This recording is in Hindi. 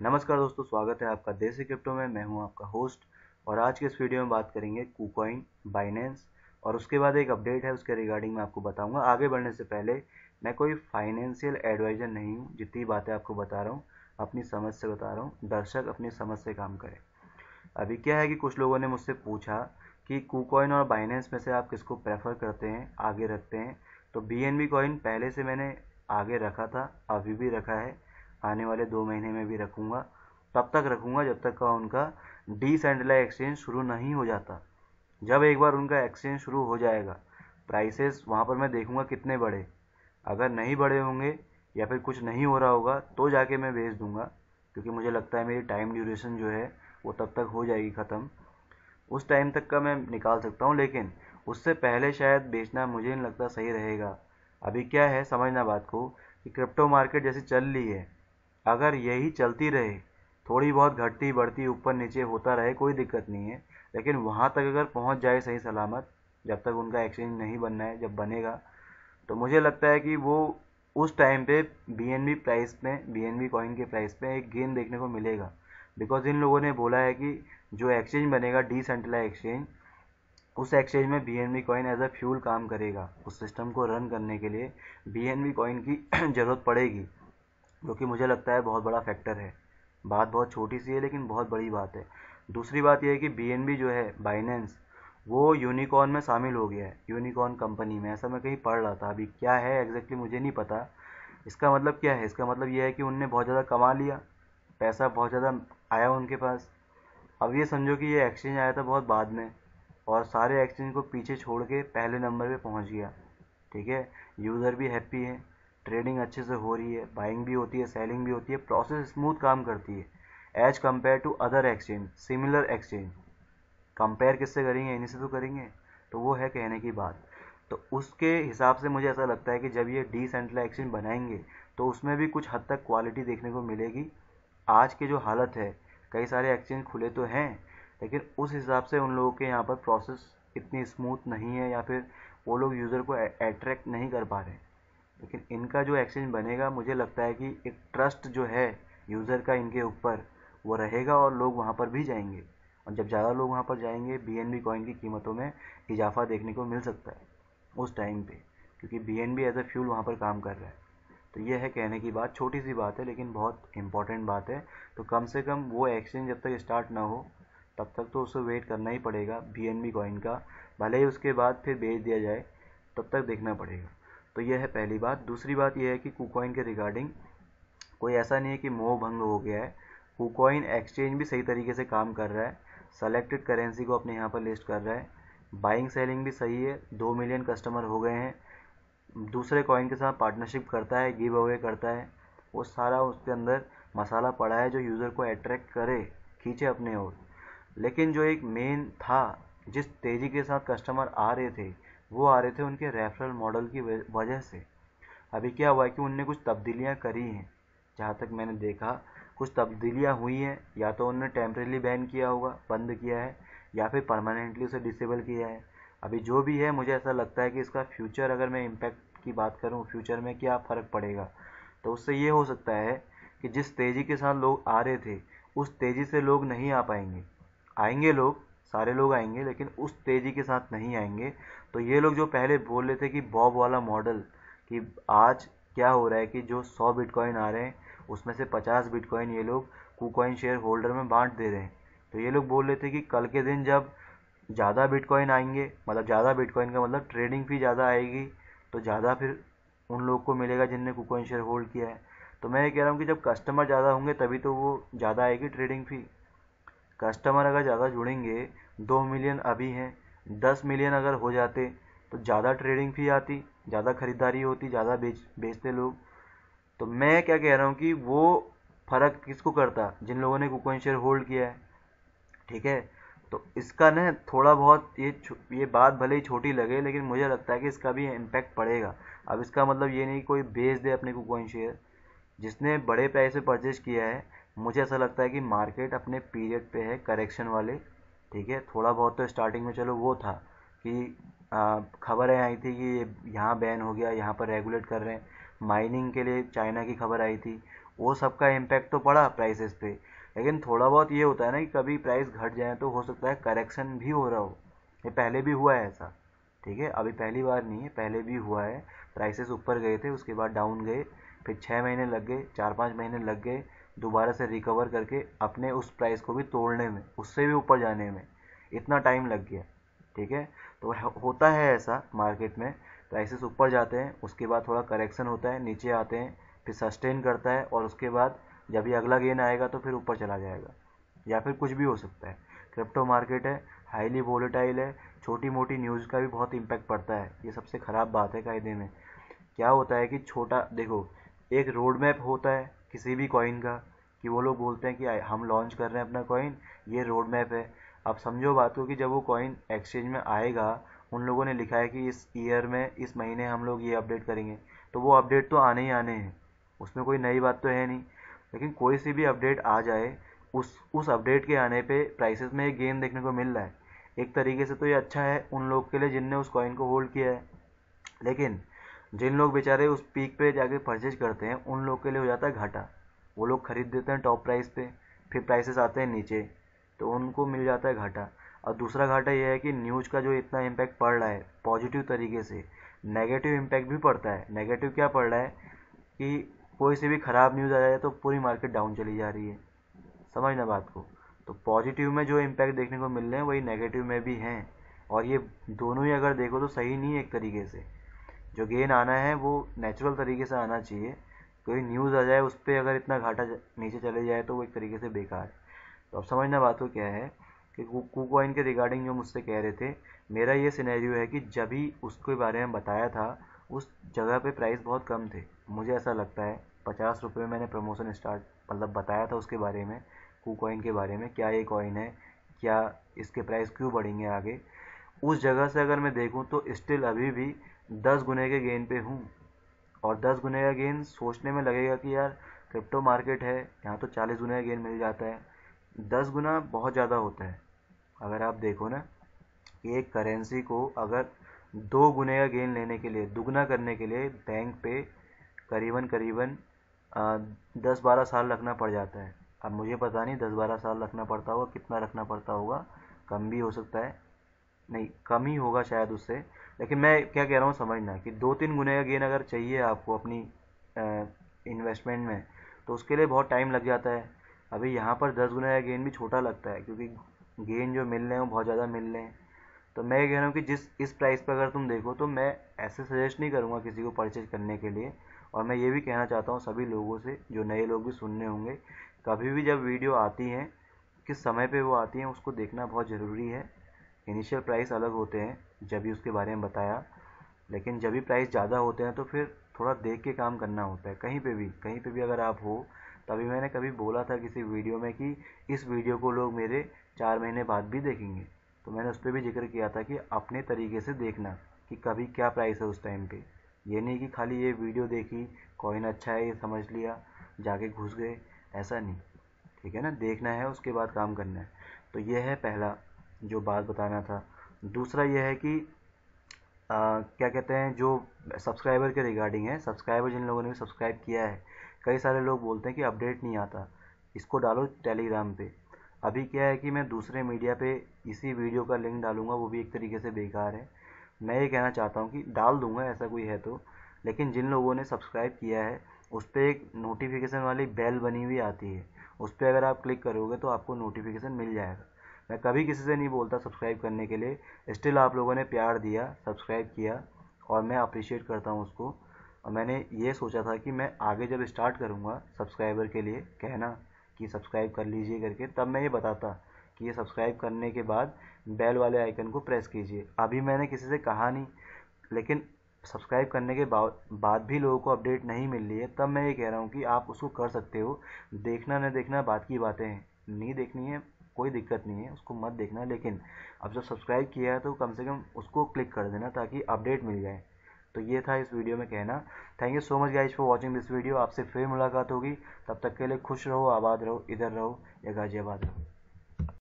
नमस्कार दोस्तों, स्वागत है आपका देसी क्रिप्टो में। मैं हूं आपका होस्ट और आज के इस वीडियो में बात करेंगे KuCoin, बाइनेंस और उसके बाद एक अपडेट है उसके रिगार्डिंग मैं आपको बताऊंगा। आगे बढ़ने से पहले मैं कोई फाइनेंशियल एडवाइजर नहीं हूं, जितनी बातें आपको बता रहा हूं अपनी समझ से बता रहा हूं। दर्शक अपनी समझ से काम करें। अभी क्या है कि कुछ लोगों ने मुझसे पूछा कि KuCoin और बाइनेंस में से आप किसको प्रेफर करते हैं, आगे रखते हैं। तो BNB कॉइन पहले से मैंने आगे रखा था, अभी भी रखा है, आने वाले 2 महीने में भी रखूँगा। तब तक रखूँगा जब तक का उनका डिसेंट्रलाइज एक्सचेंज शुरू नहीं हो जाता। जब एक बार उनका एक्सचेंज शुरू हो जाएगा, प्राइसेस वहाँ पर मैं देखूँगा कितने बढ़े। अगर नहीं बढ़े होंगे या फिर कुछ नहीं हो रहा होगा तो जाके मैं बेच दूँगा, क्योंकि मुझे लगता है मेरी टाइम ड्यूरेशन जो है वो तब तक हो जाएगी ख़त्म। उस टाइम तक का मैं निकाल सकता हूँ, लेकिन उससे पहले शायद बेचना मुझे नहीं लगता सही रहेगा। अभी क्या है, समझना बात को, कि क्रिप्टो मार्केट जैसी चल रही है, अगर यही चलती रहे, थोड़ी बहुत घटती बढ़ती ऊपर नीचे होता रहे, कोई दिक्कत नहीं है। लेकिन वहाँ तक अगर पहुँच जाए सही सलामत, जब तक उनका एक्सचेंज नहीं बनना है, जब बनेगा तो मुझे लगता है कि वो उस टाइम पे BNB प्राइस में, BNB कॉइन के प्राइस में एक गेन देखने को मिलेगा। बिकॉज इन लोगों ने बोला है कि जो एक्सचेंज बनेगा डिसेंट्रलाइज एक्सचेंज, उस एक्सचेंज में BNB coin as a fuel काम करेगा। उस सिस्टम को रन करने के लिए BNB कॉइन की ज़रूरत पड़ेगी, जो कि मुझे लगता है बहुत बड़ा फैक्टर है। बात बहुत छोटी सी है लेकिन बहुत बड़ी बात है। दूसरी बात यह है कि BNB जो है, बाइनेंस, वो यूनिकॉर्न में शामिल हो गया है, यूनिकॉर्न कंपनी में। ऐसा मैं कहीं पढ़ रहा था, अभी क्या है एग्जैक्टली मुझे नहीं पता। इसका मतलब क्या है? इसका मतलब यह है कि उनने बहुत ज़्यादा कमा लिया, पैसा बहुत ज़्यादा आया उनके पास। अब ये समझो कि ये एक्सचेंज आया था बहुत बाद में, और सारे एक्सचेंज को पीछे छोड़ के पहले नंबर पे पहुंच गया। ठीक है, यूज़र भी हैप्पी है, ट्रेडिंग अच्छे से हो रही है, बाइंग भी होती है, सेलिंग भी होती है, प्रोसेस स्मूथ काम करती है as compare to other exchange, similar exchange. Compare किससे करेंगे? इन्हीं से तो करेंगे। तो वो है कहने की बात। तो उसके हिसाब से मुझे ऐसा लगता है कि जब ये डिसेंट्रलाइज एक्सचेंज बनाएंगे तो उसमें भी कुछ हद तक क्वालिटी देखने को मिलेगी। आज की जो हालत है, कई सारे एक्सचेंज खुले तो हैं, लेकिन उस हिसाब से उन लोगों के यहाँ पर प्रोसेस इतनी स्मूथ नहीं है, या फिर वो लोग यूज़र को अट्रैक्ट नहीं कर पा रहे। लेकिन इनका जो एक्सचेंज बनेगा, मुझे लगता है कि एक ट्रस्ट जो है यूज़र का इनके ऊपर, वो रहेगा और लोग वहाँ पर भी जाएंगे। और जब ज़्यादा लोग वहाँ पर जाएंगे, BNB कॉइन की कीमतों में इजाफा देखने को मिल सकता है उस टाइम पे, क्योंकि BNB एज ए फ्यूल वहाँ पर काम कर रहा है। तो ये है कहने की बात, छोटी सी बात है लेकिन बहुत इंपॉर्टेंट बात है। तो कम से कम वो एक्सचेंज जब तक स्टार्ट ना हो, तब तक तो उसे वेट करना ही पड़ेगा BNB कॉइन का। भले ही उसके बाद फिर बेच दिया जाए, तब तक देखना पड़ेगा। तो यह है पहली बात। दूसरी बात यह है कि KuCoin के रिगार्डिंग कोई ऐसा नहीं है कि मोह भंग हो गया है। KuCoin एक्सचेंज भी सही तरीके से काम कर रहा है, सेलेक्टेड करेंसी को अपने यहाँ पर लिस्ट कर रहा है, बाइंग सेलिंग भी सही है, 2 मिलियन कस्टमर हो गए हैं। दूसरे कॉइन के साथ पार्टनरशिप करता है, गिव अवे करता है, वो सारा उसके अंदर मसाला पड़ा है जो यूज़र को अट्रैक्ट करे, खींचे अपने ओर। लेकिन जो एक मेन था, जिस तेज़ी के साथ कस्टमर आ रहे थे, वो आ रहे थे उनके रेफरल मॉडल की वजह से। अभी क्या हुआ है कि उनने कुछ तब्दीलियां करी हैं, जहाँ तक मैंने देखा कुछ तब्दीलियां हुई हैं। या तो उन्होंने टेम्परेली बैन किया होगा, बंद किया है, या फिर परमानेंटली उसे डिसेबल किया है। अभी जो भी है, मुझे ऐसा लगता है कि इसका फ्यूचर, अगर मैं इम्पैक्ट की बात करूँ, फ्यूचर में क्या फ़र्क पड़ेगा, तो उससे ये हो सकता है कि जिस तेज़ी के साथ लोग आ रहे थे, उस तेज़ी से लोग नहीं आ पाएंगे। आएंगे लोग, सारे लोग आएंगे, लेकिन उस तेज़ी के साथ नहीं आएंगे। तो ये लोग जो पहले बोल रहे थे कि बॉब वाला मॉडल, कि आज क्या हो रहा है कि जो 100 बिटकॉइन आ रहे हैं, उसमें से 50 बिटकॉइन ये लोग KuCoin शेयर होल्डर में बांट दे रहे हैं। तो ये लोग बोल रहे थे कि कल के दिन जब ज़्यादा बिटकॉइन आएंगे, मतलब ज़्यादा बिटकॉइन का मतलब ट्रेडिंग फी ज़्यादा आएगी, तो ज़्यादा फिर उन लोग को मिलेगा जिनने KuCoin शेयर होल्ड किया है। तो मैं ये कह रहा हूँ कि जब कस्टमर ज़्यादा होंगे तभी तो वो ज़्यादा आएगी ट्रेडिंग फी। कस्टमर अगर ज़्यादा जुड़ेंगे, 2 मिलियन अभी हैं, 10 मिलियन अगर हो जाते तो ज़्यादा ट्रेडिंग फी आती, ज़्यादा खरीदारी होती, ज़्यादा बेचते लोग। तो मैं क्या कह रहा हूँ कि वो फ़र्क किसको करता? जिन लोगों ने KuCoin शेयर होल्ड किया है। ठीक है, तो इसका ना थोड़ा बहुत ये बात भले ही छोटी लगे, लेकिन मुझे लगता है कि इसका भी इम्पैक्ट पड़ेगा। अब इसका मतलब ये नहीं कोई बेच दे अपने KuCoin शेयर, जिसने बड़े पैसे से परचेज किया है। मुझे ऐसा लगता है कि मार्केट अपने पीरियड पे है, करेक्शन वाले। ठीक है, थोड़ा बहुत तो स्टार्टिंग में चलो वो था कि खबरें आई थी कि ये यहाँ बैन हो गया, यहाँ पर रेगुलेट कर रहे हैं। माइनिंग के लिए चाइना की खबर आई थी, वो सबका इम्पैक्ट तो पड़ा प्राइसेस पे, लेकिन थोड़ा बहुत ये होता है ना कि कभी प्राइस घट जाए तो हो सकता है करेक्शन भी हो रहा हो। ये पहले भी हुआ है ऐसा, ठीक है, अभी पहली बार नहीं है, पहले भी हुआ है। प्राइसेस ऊपर गए थे, उसके बाद डाउन गए, फिर 6 महीने लग गए, 4-5 महीने लग गए दोबारा से रिकवर करके अपने उस प्राइस को भी तोड़ने में, उससे भी ऊपर जाने में इतना टाइम लग गया, ठीक है। तो होता है ऐसा मार्केट में, प्राइसेस ऊपर जाते हैं, उसके बाद थोड़ा करेक्शन होता है, नीचे आते हैं, फिर सस्टेन करता है, और उसके बाद जब ये अगला गेन आएगा तो फिर ऊपर चला जाएगा, या फिर कुछ भी हो सकता है। क्रिप्टो मार्केट है, हाईली वोलेटाइल है, छोटी मोटी न्यूज़ का भी बहुत इम्पैक्ट पड़ता है, ये सबसे ख़राब बात है कायदे में। क्या होता है कि छोटा देखो, एक रोड मैप होता है किसी भी कॉइन का, कि वो लोग बोलते हैं कि हम लॉन्च कर रहे हैं अपना कॉइन, ये रोड मैप है। अब समझो बात को कि जब वो कॉइन एक्सचेंज में आएगा, उन लोगों ने लिखा है कि इस ईयर में, इस महीने हम लोग ये अपडेट करेंगे, तो वो अपडेट तो आने ही आने हैं, उसमें कोई नई बात तो है नहीं। लेकिन कोई सी भी अपडेट आ जाए, उस अपडेट के आने पे प्राइसेस में एक गेन देखने को मिल रहा है। एक तरीके से तो ये अच्छा है उन लोग के लिए जिनने उस कॉइन को होल्ड किया है, लेकिन जिन लोग बेचारे उस पीक पे जाके परचेज करते हैं, उन लोग के लिए हो जाता है घाटा। वो लोग खरीद देते हैं टॉप प्राइस पे, फिर प्राइसेस आते हैं नीचे, तो उनको मिल जाता है घाटा। और दूसरा घाटा ये है कि न्यूज़ का जो इतना इम्पैक्ट पड़ रहा है पॉजिटिव तरीके से, नेगेटिव इम्पैक्ट भी पड़ता है। नेगेटिव क्या पड़ रहा है कि कोई सी भी ख़राब न्यूज़ आ जाए तो पूरी मार्केट डाउन चली जा रही है, समझना बात को। तो पॉजिटिव में जो इम्पैक्ट देखने को मिल रहे हैं वही नेगेटिव में भी हैं, और ये दोनों ही अगर देखो तो सही नहीं है। एक तरीके से जो गेन आना है वो नेचुरल तरीके से आना चाहिए। कोई न्यूज़ आ जाए उस पर अगर इतना घाटा नीचे चले जाए तो वो एक तरीके से बेकार है। तो अब समझना बात को क्या है कि कूकॉइन के रिगार्डिंग जो मुझसे कह रहे थे, मेरा ये सिनेरियो है कि जब भी उसके बारे में बताया था उस जगह पे प्राइस बहुत कम थे। मुझे ऐसा लगता है 50 रुपये में मैंने प्रमोशन स्टार्ट मतलब बताया था उसके बारे में, कूकॉइन के बारे में, क्या ये कॉइन है, क्या इसके प्राइस क्यों बढ़ेंगे आगे। उस जगह से अगर मैं देखूं तो स्टिल अभी भी 10 गुने के गेन पे हूँ। और 10 गुने का गेन सोचने में लगेगा कि यार क्रिप्टो मार्केट है, यहाँ तो 40 गुने का गेन मिल जाता है। 10 गुना बहुत ज़्यादा होता है। अगर आप देखो ना कि एक करेंसी को अगर 2 गुने का गेन लेने के लिए, दुगना करने के लिए बैंक पे करीबन करीबन 10-12 साल रखना पड़ जाता है। अब मुझे पता नहीं 10-12 साल रखना पड़ता होगा, कितना रखना पड़ता होगा, कम भी हो सकता है, नहीं कम ही होगा शायद उससे। लेकिन मैं क्या कह रहा हूँ समझना कि 2-3 गुने का गेन अगर चाहिए आपको अपनी इन्वेस्टमेंट में, तो उसके लिए बहुत टाइम लग जाता है। अभी यहाँ पर 10 गुने का गेन भी छोटा लगता है, क्योंकि गेन जो मिल रहे हैं वो बहुत ज़्यादा मिल रहे हैं। तो मैं ये कह रहा हूँ कि इस प्राइस पर अगर तुम देखो तो मैं ऐसे सजेस्ट नहीं करूँगा किसी को परचेज करने के लिए। और मैं ये भी कहना चाहता हूँ सभी लोगों से, जो नए लोग भी सुनने होंगे, कभी भी जब वीडियो आती हैं, किस समय पे वो आती हैं उसको देखना बहुत ज़रूरी है। इनिशियल प्राइस अलग होते हैं जब भी उसके बारे में बताया, लेकिन जब भी प्राइस ज़्यादा होते हैं तो फिर थोड़ा देख के काम करना होता है। कहीं पे भी अगर आप हो, तभी मैंने कभी बोला था किसी वीडियो में कि इस वीडियो को लोग मेरे 4 महीने बाद भी देखेंगे, तो मैंने उस पर भी जिक्र किया था कि अपने तरीके से देखना कि कभी क्या प्राइस है उस टाइम पे। ये नहीं कि खाली ये वीडियो देखी, कॉइन अच्छा है ये समझ लिया, जाके घुस गए, ऐसा नहीं, ठीक है ना। देखना है, उसके बाद काम करना है। तो ये है पहला जो बात बताना था। दूसरा ये है कि क्या कहते हैं, जो सब्सक्राइबर के रिगार्डिंग है, सब्सक्राइबर जिन लोगों ने भी सब्सक्राइब किया है, कई सारे लोग बोलते हैं कि अपडेट नहीं आता, इसको डालो टेलीग्राम पे। अभी क्या है कि मैं दूसरे मीडिया पे इसी वीडियो का लिंक डालूंगा, वो भी एक तरीके से बेकार है। मैं ये कहना चाहता हूँ कि डाल दूंगा ऐसा कोई है तो, लेकिन जिन लोगों ने सब्सक्राइब किया है उस पर एक नोटिफिकेशन वाली बेल बनी हुई आती है, उस पर अगर आप क्लिक करोगे तो आपको नोटिफिकेशन मिल जाएगा। मैं कभी किसी से नहीं बोलता सब्सक्राइब करने के लिए, स्टिल आप लोगों ने प्यार दिया, सब्सक्राइब किया, और मैं अप्रिशिएट करता हूँ उसको। और मैंने ये सोचा था कि मैं आगे जब स्टार्ट करूँगा सब्सक्राइबर के लिए कहना कि सब्सक्राइब कर लीजिए करके, तब मैं ये बताता कि ये सब्सक्राइब करने के बाद बेल वाले आइकन को प्रेस कीजिए। अभी मैंने किसी से कहा नहीं, लेकिन सब्सक्राइब करने के बाद भी लोगों को अपडेट नहीं मिल रही है, तब मैं ये कह रहा हूँ कि आप उसको कर सकते हो। देखना न देखना बात की बातें हैं, नहीं देखनी है कोई दिक्कत नहीं है, उसको मत देखना, लेकिन अब जब सब्सक्राइब किया है तो कम से कम उसको क्लिक कर देना ताकि अपडेट मिल जाए। तो ये था इस वीडियो में कहना। Thank you so much guys for watching this video. आपसे फिर मुलाकात होगी, तब तक के लिए खुश रहो, आबाद रहो, इधर रहो या गाजियाबाद रहो।